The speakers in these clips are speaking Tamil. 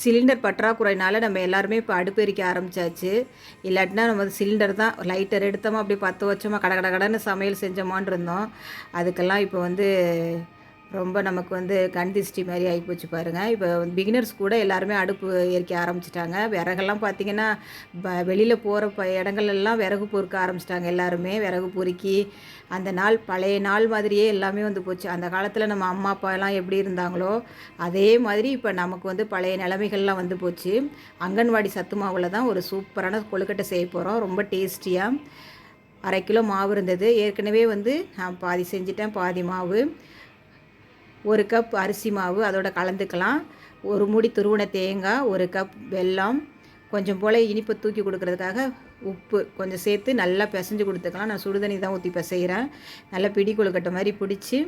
சிலிண்டர் பற்றாக்குறையினால நம்ம எல்லாருமே இப்போ அடுப்பு எரிக்க ஆரம்பிச்சாச்சு. இல்லாட்டினா நம்ம சிலிண்டர் தான் லைட்டர் எடுத்தோமா அப்படியே பற்ற வச்சோமா கட கட கடன்னு சமையல் செஞ்சோமான்னு இருந்தோம். அதுக்கெல்லாம் இப்போ வந்து ரொம்ப நமக்கு வந்து கண் திஷ்டி மாதிரி ஆகிப்போச்சு பாருங்கள். இப்போ பிகினர்ஸ் கூட எல்லாருமே அடுப்பு எரிக்க ஆரம்பிச்சிட்டாங்க. விறகெல்லாம் பார்த்திங்கன்னா வெளியில் போகிற இடங்கள்லாம் விறகு பொறுக்க ஆரம்பிச்சிட்டாங்க. எல்லாருமே விறகு பொறுக்கி அந்த நாள் பழைய நாள் மாதிரியே எல்லாமே வந்து போச்சு. அந்த காலத்தில் நம்ம அம்மா அப்பாலாம் எப்படி இருந்தாங்களோ அதே மாதிரி இப்போ நமக்கு வந்து பழைய நிலைமைகள்லாம் வந்து போச்சு. அங்கன்வாடி சத்து மாவில் தான் ஒரு சூப்பரான கொழுக்கட்டை செய்ய போகிறோம். ரொம்ப டேஸ்டியாக 1/2 கிலோ மாவு இருந்தது. ஏற்கனவே வந்து நான் பாதி செஞ்சிட்டேன், பாதி மாவு. 1 கப் அரிசி மாவு அதோட கலந்துக்கலாம். 1 மூடி துருவின தேங்காய், 1 கப் வெல்லம், கொஞ்சம் போல் இனிப்பு தூக்கி கொடுக்கறதுக்காக உப்பு கொஞ்சம் சேர்த்து நல்லா பிசைஞ்சு கொடுத்துக்கலாம். நான் சுடுதண்ணி தான் ஊற்றி பிசைகிறேன். நல்லா பிடி கொழுக்கட்டை மாதிரி பிடிச்சி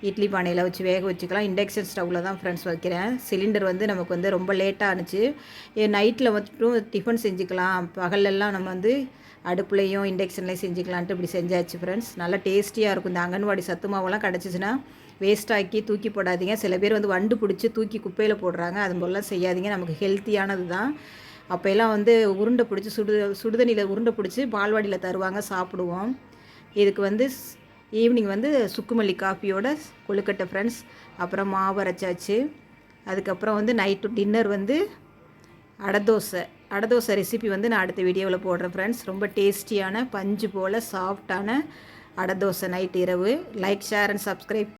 இட்லி பானையில் வச்சு வேக வச்சுக்கலாம். இண்டக்ஷன் ஸ்டவ்வில் தான் ஃப்ரெண்ட்ஸ் வைக்கிறேன். சிலிண்டர் வந்து நமக்கு வந்து ரொம்ப லேட்டாக ஆணுச்சு. நைட்டில் மட்டும் டிஃபன் செஞ்சுக்கலாம், பகலெல்லாம் நம்ம வந்து அடுப்புலையும் இண்டக்ஷன்லேயும் செஞ்சுக்கலான்ட்டு இப்படி செஞ்சாச்சு ஃப்ரெண்ட்ஸ். நல்லா டேஸ்டியாக இருக்கும். இந்த அங்கன்வாடி சத்து மாவெல்லாம் கிடச்சிச்சின்னா வேஸ்ட்டாக்கி தூக்கி போடாதீங்க. சில பேர் வந்து வண்டு பிடிச்சி தூக்கி குப்பையில் போடுறாங்க. அது போலலாம் செய்யாதீங்க. நமக்கு ஹெல்த்தியானது தான். அப்போல்லாம் வந்து உருண்டை பிடிச்சி சுடுதண்ணியில் உருண்டை பிடிச்சி பால்வாடியில் தருவாங்க, சாப்பிடுவோம். இதுக்கு வந்து ஈவினிங் வந்து சுக்குமல்லி காஃபியோட கொழுக்கட்டை ஃப்ரெண்ட்ஸ். அப்புறம் மாவு அரைச்சாச்சு. அதுக்கப்புறம் வந்து நைட்டு டின்னர் வந்து அடை தோசை ரெசிபி வந்து நான் அடுத்த வீடியோவில் போடுறேன் ஃப்ரெண்ட்ஸ். ரொம்ப டேஸ்டியான பஞ்சு போல் சாஃப்டான அடை தோசை நைட் இரவு. Like, share and subscribe.